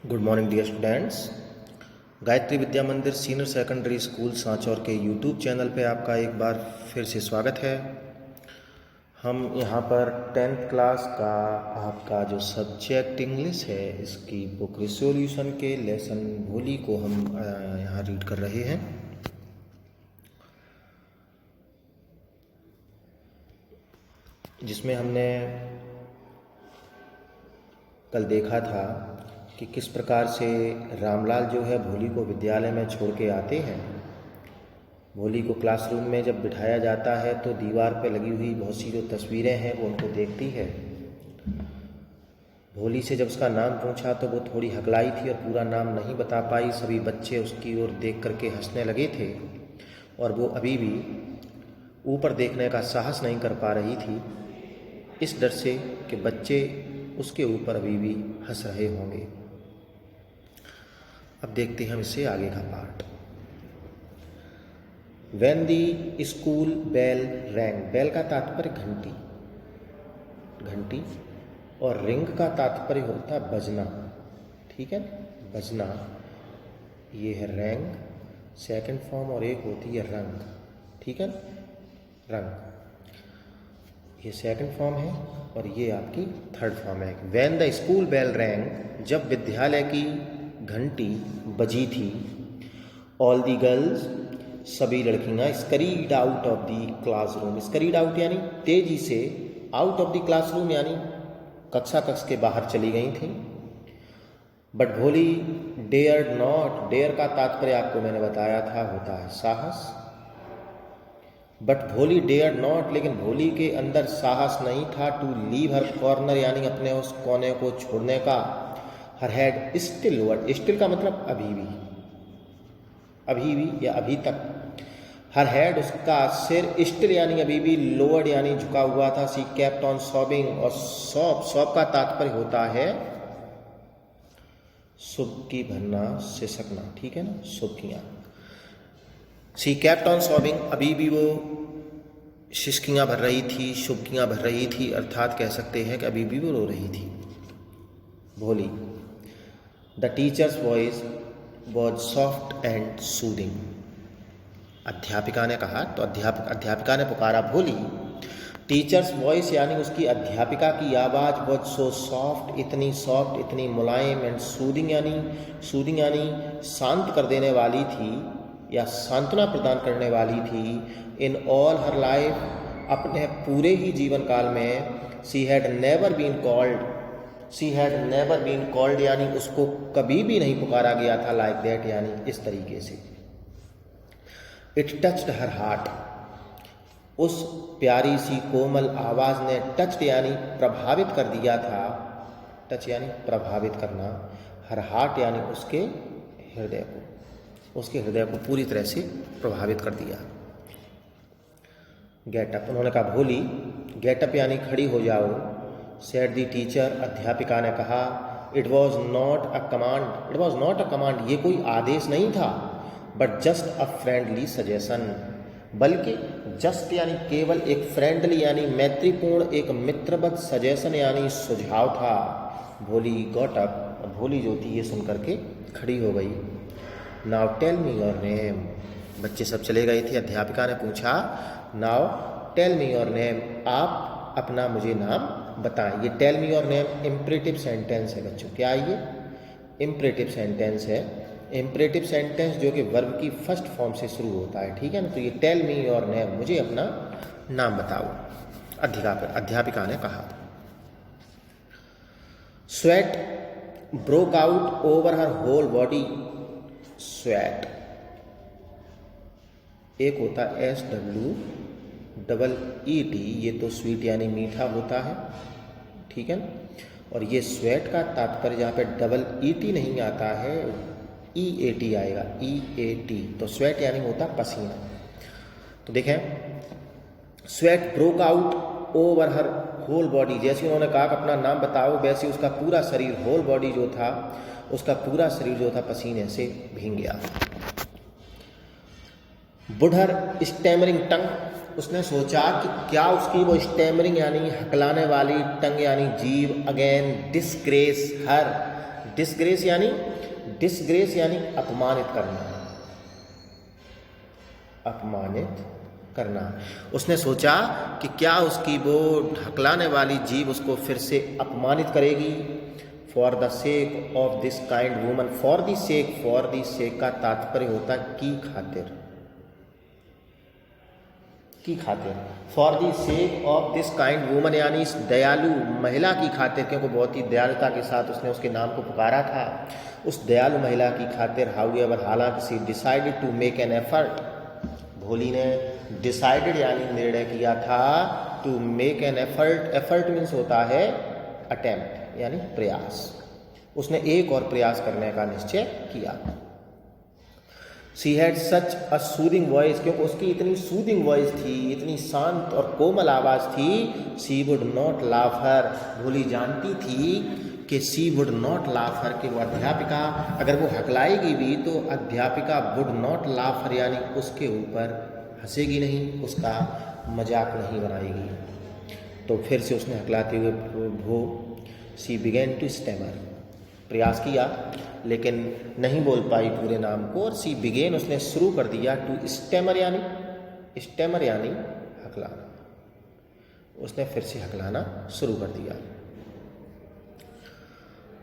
Good morning dear students. Gayatri Vidya Mandir senior secondary school Sanchore के YouTube channel पे आपका एक बार फिर से स्वागत है। हम यहाँ पर 10th क्लास का आपका जो सब्जेक्ट इंग्लिश है इसकी बुक रिसोल्यूशन के लेसन भोली को हम यहाँ रीड कर रहे हैं। जिसमें हमने कल देखा था कि किस प्रकार से रामलाल जो है भोली को विद्यालय में छोड़ के आते हैं। भोली को क्लासरूम में जब बिठाया जाता है तो दीवार पर लगी हुई बहुत सी जो तस्वीरें हैं वो उनको देखती है। भोली से जब उसका नाम पूछा तो वो थोड़ी हकलाई थी और पूरा नाम नहीं बता पाई। सभी बच्चे उसकी ओर देख करके हंसने लगे थे और वो अभी भी ऊपर देखने का साहस नहीं कर पा रही थी, इस डर से कि बच्चे उसके ऊपर अभी भी हंस रहे होंगे। अब देखते हैं हम इससे आगे का part. When the school bell rang, bell का तात्पर्य घंटी, घंटी, और रिंग का तात्पर्य होता है बजना। ठीक है, बजना ये है रैंग सेकंड फॉर्म और एक होती है रंग। ठीक है, रंग ये सेकंड फॉर्म है और ये आपकी थर्ड फॉर्म है। When the school bell rang, जब विद्यालय की घंटी बजी थी, ऑल दी गर्ल्स, सभी लड़कियां, scurried out of the classroom, scurried out यानी तेजी से, आउट ऑफ दी क्लासरूम यानी कक्षा के बाहर चली गई थी। बट भोली डेयर नॉट, डेयर का तात्पर्य आपको मैंने बताया था होता है साहस। बट भोली डेयर नॉट, लेकिन भोली के अंदर साहस नहीं था टू लीव हर कॉर्नर यानी अपने उस कोने को छोड़ने का। हर हेड स्टिल लोअर्ड, स्टिल का मतलब अभी भी, अभी भी या अभी तक। हर हेड उसका सिर, स्टिल यानी अभी भी, लोअर्ड यानी झुका हुआ था। सी केप्ट ऑन सॉबिंग, और सॉब, सॉब का तात्पर्य होता है सुबकी भरना, सिसकना। ठीक है ना, सुबकियां। सी केप्ट ऑन सॉबिंग, अभी भी वो सिसकियां भर रही थी, शुबकियां भर रही थी, अर्थात कह सकते हैं कि अभी भी वो रो रही थी भोली। The teachers voice was soft and soothing, अध्यापिका ने कहा तो अध्यापिका ने पुकारा भोली। टीचर्स वॉइस यानी उसकी अध्यापिका की आवाज़ वॉज सो सॉफ्ट, इतनी सॉफ्ट, इतनी मुलायम, एंड सूदिंग यानी शांत कर देने वाली थी या सांत्वना प्रदान करने वाली थी। इन ऑल हर लाइफ, अपने पूरे ही जीवन काल में, she had never been called यानी उसको कभी भी नहीं पुकारा गया था लाइक दैट यानी इस तरीके से। इट टच्ड हर हार्ट, उस प्यारी सी कोमल आवाज़ ने टच्ड यानी प्रभावित कर दिया था। टच यानी प्रभावित करना, हर हार्ट यानी उसके हृदय को पूरी तरह से प्रभावित कर दिया। गेटअप, उन्होंने कहा भोली, गेटअप यानी खड़ी हो जाओ। सेड दी टीचर, अध्यापिका ने कहा। It was not a command, ये कोई आदेश नहीं था। But just a friendly suggestion, बल्कि जस्ट यानी केवल, एक फ्रेंडली यानी मैत्रीपूर्ण, एक मित्रवत, सजेशन यानी सुझाव था। भोली गॉट अप, भोली जो थी ये सुन करके खड़ी हो गई। Now tell me your name, बच्चे सब चले गए थे। अध्यापिका ने पूछा now tell me your name, आप अपना मुझे नाम बताएं। ये tell me your name imperative sentence है बच्चों। क्या ये इम्परेटिव सेंटेंस है? इम्परेटिव सेंटेंस जो कि वर्ब की फर्स्ट फॉर्म से शुरू होता है। ठीक है ना, तो ये टेल मी योर नेम, मुझे अपना नाम बताओ, अध्यापिका ने कहा। Sweat broke out over her whole body, sweat एक होता है SWEET, ये तो स्वीट यानी मीठा होता है। ठीक है ना, और ये स्वेट का तात्पर्य जहाँ पे EET नहीं आता है, EAT आएगा, EAT, तो स्वेट यानी होता पसीना। तो देखें, sweat broke out over her whole body, जैसे उन्होंने कहा कि अपना नाम बताओ, वैसे उसका पूरा शरीर, होल बॉडी जो था, उसका पूरा शरीर जो था पसीने से भीग गया। बुढ़र स्टैमरिंग टंग, उसने सोचा कि क्या उसकी वो स्टैमरिंग यानी हकलाने वाली टंग यानी जीभ, अगेन डिस्ग्रेस हर, डिसग्रेस यानी अपमानित करना, अपमानित करना। उसने सोचा कि क्या उसकी वो ढकलाने वाली जीभ उसको फिर से अपमानित करेगी। For the sake of this kind woman, for the sake का तात्पर्य होता है की खातिर, की खातिर। For the sake of this kind woman यानी इस दयालु महिला की खातिर, क्योंकि बहुत ही दयालुता के साथ उसने उसके नाम को पुकारा था। उस दयालु महिला की खातिर हाउएवर, हालांकि she decided to make an effort, Bholi ने डिसाइडेड यानी निर्णय किया था, to make an effort. Effort means होता है अटेम्प्ट यानी प्रयास। उसने एक और प्रयास करने का निश्चय किया। She had such a soothing voice, क्योंकि उसकी इतनी सूदिंग वॉइस थी, इतनी शांत और कोमल आवाज़ थी। शी वुड नॉट लाफ हर, भोली जानती थी कि शी वुड नॉट लाफ हर, कि वो अध्यापिका अगर वो हकलाएगी भी तो अध्यापिका वुड नॉट लाफ हर यानी उसके ऊपर हंसेगी नहीं, उसका मजाक नहीं बनाएगी। तो फिर से उसने हकलाते हुए शी बिगेन टू स्टैमर, प्रयास किया लेकिन नहीं बोल पाई पूरे नाम को, और सी बिगेन उसने शुरू कर दिया टू स्टैमर यानी हकलाना। उसने फिर से हकलाना शुरू कर दिया।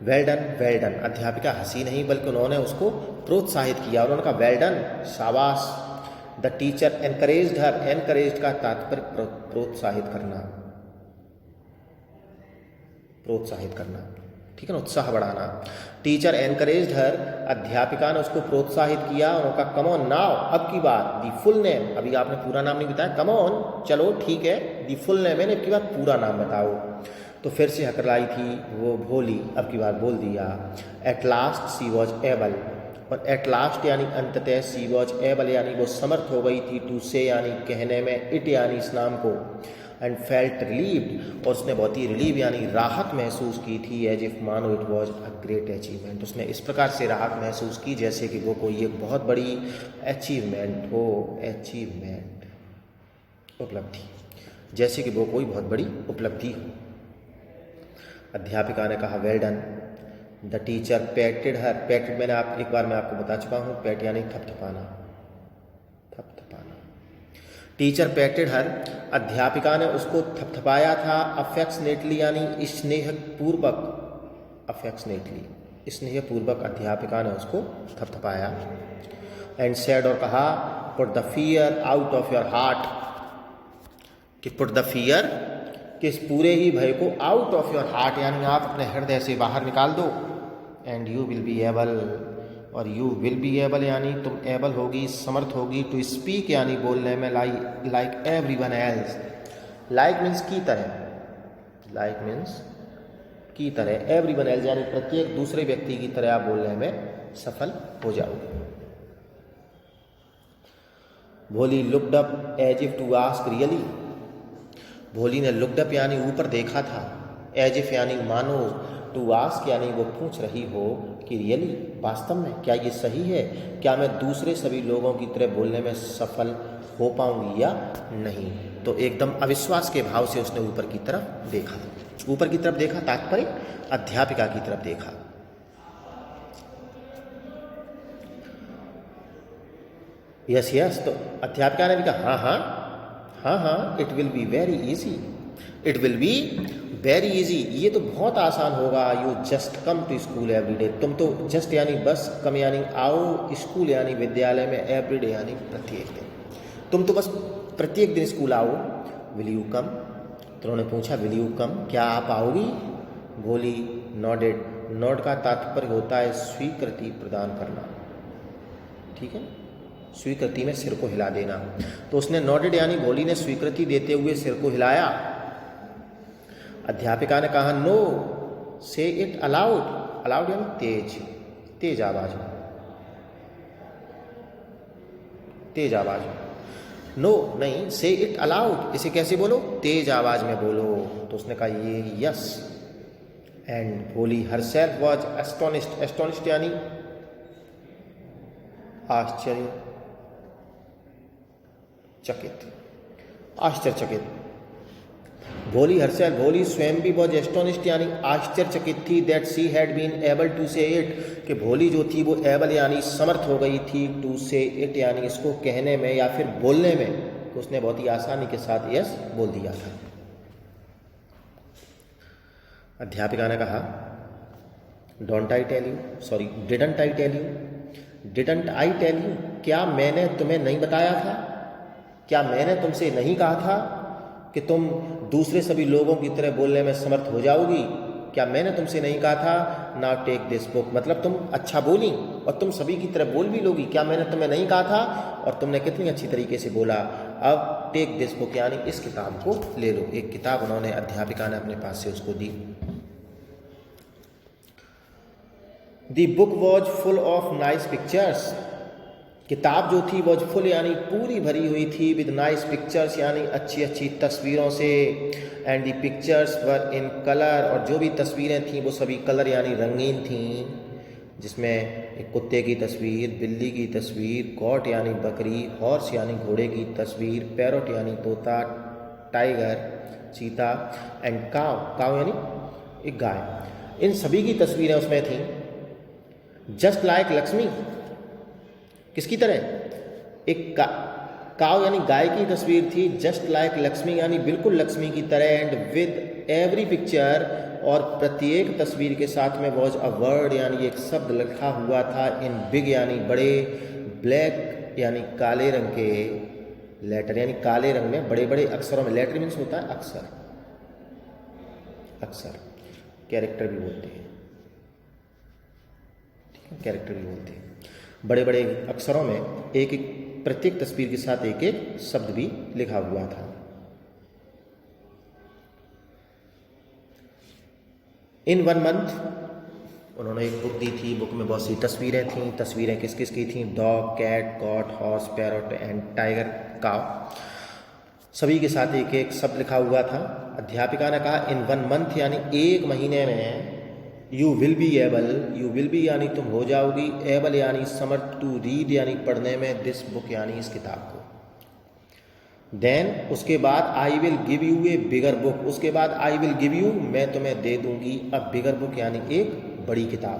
वेल डन, अध्यापिका हंसी नहीं बल्कि उन्होंने उसको प्रोत्साहित किया। उन्होंने कहा वेल डन, शाबाश। The teacher encouraged her, encouraged का तात्पर्य प्रोत्साहित करना, ठीक है ना, उत्साह बढ़ाना। टीचर एनकरेज्ड हर, अध्यापिका ने उसको प्रोत्साहित किया। उनका कम ऑन नाउ, अब की बात, दी फुल नेम, अभी आपने पूरा नाम नहीं बताया, कम ऑन चलो ठीक है, दी फुल नेम है, अब की बात पूरा नाम बताओ। तो फिर से हकलाई थी वो भोली, अब की बात बोल दिया। At last she was able, और एट लास्ट यानी अंततः, सी वॉज एबल यानी वो समर्थ हो गई थी, टू से यानी कहने में, इट यानी इस नाम को, एंड फेल्ट रिलीव्ड, और उसने बहुत ही रिलीव यानी राहत महसूस की थी, एज इफ मानो it was a great achievement. उसने इस प्रकार से राहत महसूस की जैसे कि वो कोई एक बहुत बड़ी अचीवमेंट हो, उपलब्धि, जैसे कि वो कोई बहुत बड़ी उपलब्धि हो। अध्यापिका ने कहा वेल डन। द टीचर पैटेड हर, पैटेड मैं आपको बता चुका हूँ, पैट यानी थपथपाना। टीचर पैटेड हर, अध्यापिका ने उसको थपथपाया था। अफेक्शनेटली यानी स्नेहपूर्वक, स्नेहपूर्वक अध्यापिका ने उसको थपथपाया। एंड सेड, और कहा, put the fear out of your heart, कि पुट द फियर, कि इस पूरे ही भय को, आउट ऑफ योर हार्ट यानी आप अपने हृदय से बाहर निकाल दो। And you will be able, और यू विल बी एबल यानी तुम एबल होगी, समर्थ होगी, टू स्पीक यानी बोलने में, like everyone else, like means की तरह, एवरीवन एल्स यानी प्रत्येक दूसरे व्यक्ति की तरह आप बोलने में सफल हो जाओगे। Bholi looked up as if to ask really, Bholi ने लुक्ड अप यानी ऊपर देखा था, एज इफ यानी मानो, टू आस्क यानी वो पूछ रही हो कि रियली, वास्तव में, क्या ये सही है, क्या मैं दूसरे सभी लोगों की तरह बोलने में सफल हो पाऊंगी या नहीं। तो एकदम अविश्वास के भाव से उसने ऊपर की तरफ देखा, तात्पर्य अध्यापिका की तरफ देखा। यस, तो अध्यापिका ने भी कहा हाँ, it will be very easy, ये तो बहुत आसान होगा। You just come to school every day, तुम तो जस्ट यानी बस, कम यानी आओ, स्कूल यानी विद्यालय में, एवरी डे यानी प्रत्येक दिन, तुम तो बस प्रत्येक दिन स्कूल आओ। विल यू कम, तो उन्होंने पूछा विल यू कम, क्या आप आओगी। भोली नॉडेड, नॉड का तात्पर्य होता है स्वीकृति प्रदान करना, ठीक है, स्वीकृति में सिर को हिला देना। तो उसने नॉडेड यानी भोली ने स्वीकृति देते हुए सिर को हिलाया। अध्यापिका ने कहा नो, से इट अलाउड यानी तेज आवाज में, नो नहीं, से इट अलाउड, इसे कैसे बोलो, तेज आवाज में बोलो। तो उसने कहा ये यस। एंड भोली हरसेल्फ वॉज एस्टोनिश्ड यानी आश्चर्यचकित। भोली हर्षल, भोली स्वयं भी बहुत एस्टोनिश्ड यानी आश्चर्यचकित थी, that she had been able to say it, कि भोली जो थी वो एबल यानी समर्थ हो गई थी, टू से इट यानी इसको कहने में या फिर बोलने में, तो उसने बहुत ही आसानी के साथ यस बोल दिया था। अध्यापिका ने कहा, don't I tell you, sorry didn't I tell you, didn't I tell you, क्या मैंने तुम्हें नहीं बताया था, क्या मैंने तुमसे नहीं कहा था कि तुम दूसरे सभी लोगों की तरह बोलने में समर्थ हो जाओगी, क्या मैंने तुमसे नहीं कहा था, नाउ टेक दिस बुक, मतलब तुम अच्छा बोली और तुम सभी की तरह बोल भी लोगी, क्या मैंने तुम्हें नहीं कहा था, और तुमने कितनी अच्छी तरीके से बोला, अब टेक दिस बुक यानी इस किताब को ले लो। एक किताब उन्होंने, अध्यापिका ने अपने पास से उसको दी। The book was full of nice pictures, किताब जो थी वॉज फुल यानी पूरी भरी हुई थी, विद नाइस पिक्चर्स यानी अच्छी अच्छी तस्वीरों से, and the pictures were in colour, और जो भी तस्वीरें थीं वो सभी कलर यानी रंगीन थीं, जिसमें एक कुत्ते की तस्वीर, बिल्ली की तस्वीर, गॉट यानी बकरी, हॉर्स यानी घोड़े की तस्वीर, पैरोट यानी तोता, टाइगर चीता, एंड काव, काव यानी एक गाय, इन सभी की तस्वीरें उसमें थीं। जस्ट लाइक लक्ष्मी, किसकी तरह, एक काव यानी गाय की तस्वीर थी, जस्ट लाइक लक्ष्मी यानी बिल्कुल लक्ष्मी की तरह, एंड विद एवरी पिक्चर, और प्रत्येक तस्वीर के साथ में वॉज अ वर्ड यानी एक शब्द लिखा हुआ था, इन बिग यानी बड़े, ब्लैक यानी काले रंग के लेटर, यानी काले रंग में बड़े बड़े अक्षरों में, लेटर मीन्स होता है अक्षर, अक्षर कैरेक्टर भी बोलते हैं, कैरेक्टर भी बोलते हैं, बड़े बड़े अक्षरों में एक एक प्रत्येक तस्वीर के साथ एक एक शब्द भी लिखा हुआ था। इन 1 मंथ उन्होंने एक बुक दी थी, बुक में बहुत सी तस्वीरें थीं, तस्वीरें किस किस की थीं, dog, cat, goat, horse, parrot and tiger, cow, सभी के साथ एक एक शब्द लिखा हुआ था। अध्यापिका ने कहा, इन 1 मंथ यानी 1 महीने में, you will be able, you will B यानी तुम हो जाओगी, एबल यानी समर्थ, टू रीड यानी पढ़ने में, दिस बुक यानी इस किताब को। देन उसके बाद, I will give U A bigger book, उसके बाद आई विल गिव यू मैं तुम्हें दे दूंगी, अ बिगर बुक यानी एक बड़ी किताब।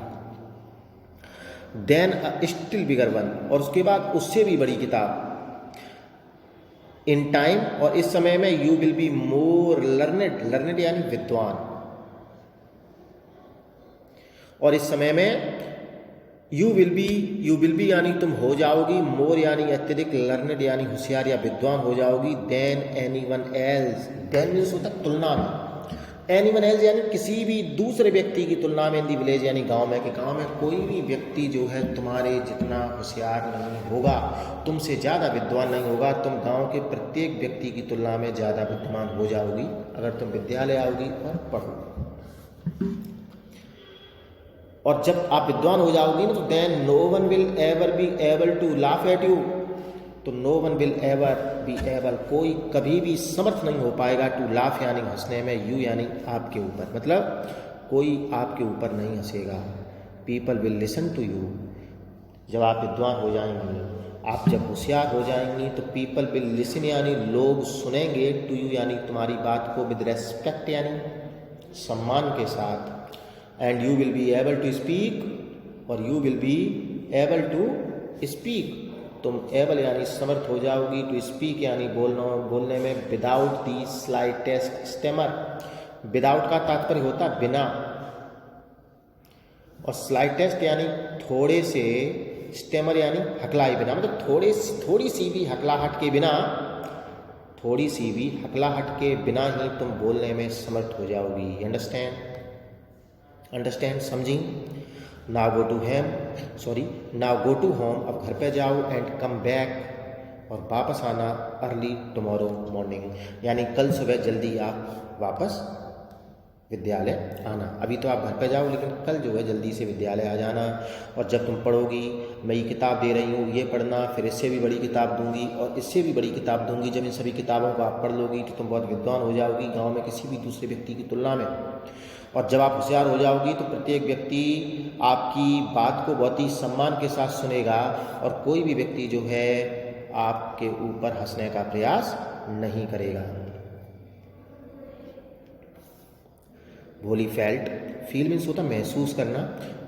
Then a still bigger one, और उसके बाद उससे भी बड़ी किताब। इन टाइम, और इस समय में, you will be more learned, learned यानी विद्वान, और इस समय में यू विल बी यानी तुम हो जाओगी, मोर यानी अत्यधिक, लर्नेड यानी होशियार या विद्वान हो जाओगी, than anyone else, than means होता है तुलना में, एनीवन एल्स यानी किसी भी दूसरे व्यक्ति की तुलना में, इन दी विलेज यानी गांव में, कि गांव में कोई भी व्यक्ति जो है तुम्हारे जितना होशियार नहीं होगा, तुमसे ज़्यादा विद्वान नहीं होगा, तुम गांव के प्रत्येक व्यक्ति की तुलना में ज़्यादा विद्वान हो जाओगी अगर तुम विद्यालय आओगी और पढ़ोगी। और जब आप विद्वान हो जाओगी ना, तो then no one will ever be able to laugh at you, तो no one will ever be able, कोई कभी भी समर्थ नहीं हो पाएगा, टू लाफ यानी हंसने में, यू यानी आपके ऊपर, मतलब कोई आपके ऊपर नहीं हंसेगा। People will listen to you, जब आप विद्वान हो जाएंगी, आप जब होशियार हो जाएंगी, तो पीपल विल लिसन यानी लोग सुनेंगे, टू यू यानी तुम्हारी बात को, विद रेस्पेक्ट यानी सम्मान के साथ, and you will be able to speak, और you will be able to speak, तुम एबल यानी समर्थ हो जाओगी, टू स्पीक यानी बोलने में, without the slightest stammer, without का तात्पर्य होता बिना, और स्लाइटेस्ट यानी थोड़े से, स्टेमर यानी हकलाए बिना, मतलब थोड़ी सी भी हकलाहट के बिना, थोड़ी सी भी हकलाहट के बिना ही तुम बोलने में समर्थ हो जाओगी। अंडरस्टैंड समझी। नाउ गो टू होम, अब घर पे जाओ, एंड कम बैक, और वापस आना, अर्ली टुमारो मॉर्निंग, यानी कल सुबह जल्दी आप वापस विद्यालय आना। अभी तो आप घर पे जाओ, लेकिन कल जो है जल्दी से विद्यालय आ जाना, और जब तुम पढ़ोगी, मैं ये किताब दे रही हूँ, ये पढ़ना, फिर इससे भी बड़ी किताब दूंगी और इससे भी बड़ी किताब दूंगी। जब इन सभी किताबों को आप पढ़ लोगी तो तुम बहुत विद्वान हो जाओगी गाँव में किसी भी दूसरे व्यक्ति की तुलना में, और जब आप होशियार हो जाओगी तो प्रत्येक व्यक्ति आपकी बात को बहुत ही सम्मान के साथ सुनेगा, और कोई भी व्यक्ति जो है आपके ऊपर हंसने का प्रयास नहीं करेगा। भोली फेल्ट, फील मीन्स होता महसूस करना,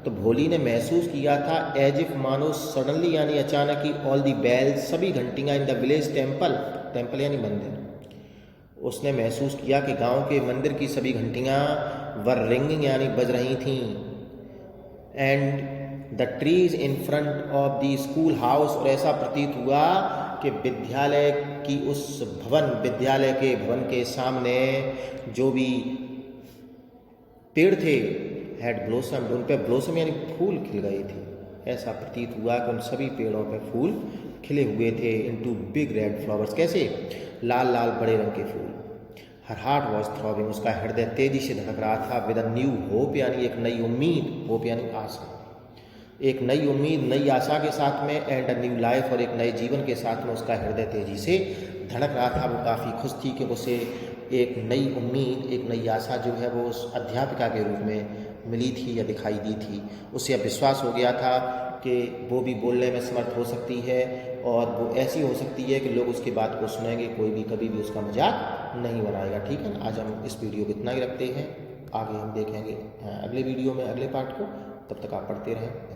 तो भोली ने महसूस किया था एज इफ मानो सडनली यानी अचानक ही ऑल दी बेल्स सभी घंटियाँ in the village temple, temple यानी मंदिर, उसने महसूस किया कि गांव के मंदिर की सभी घंटियाँ वर रिंगिंग यानी बज रही थीं, and the trees in front of the school house, और ऐसा प्रतीत हुआ कि विद्यालय की उस भवन, विद्यालय के भवन के सामने जो भी पेड़ थे हैड ब्लोसम, उन पर ब्लोसम यानी फूल खिल गए थे, ऐसा प्रतीत हुआ कि उन सभी पेड़ों पर फूल खिले हुए थे इनटू बिग रेड फ्लावर्स, कैसे लाल लाल बड़े रंग के फूल। हर हार्ट वॉज थ्रॉबिंग, उसका हृदय तेजी से धड़क रहा था, विद अ न्यू होप यानी एक नई उम्मीद, होप यानी आशा, एक नई उम्मीद नई आशा के साथ में, एंड अ न्यू लाइफ, और एक नए जीवन के साथ में उसका हृदय तेजी से धड़क रहा था। वो काफ़ी खुश थी कि उसे एक नई उम्मीद, एक नई आशा जो है वो उस अध्यापिका के रूप में मिली थी या दिखाई दी थी। उसे अब विश्वास हो गया था कि वो भी बोलने में समर्थ हो सकती है, और वो ऐसी हो सकती है कि लोग उसकी बात को सुनेंगे, कोई भी कभी भी उसका मजाक नहीं बनाएगा। ठीक है ना, आज हम इस वीडियो को इतना ही रखते हैं, आगे हम देखेंगे अगले वीडियो में अगले पार्ट को। तब तक आप पढ़ते रहें।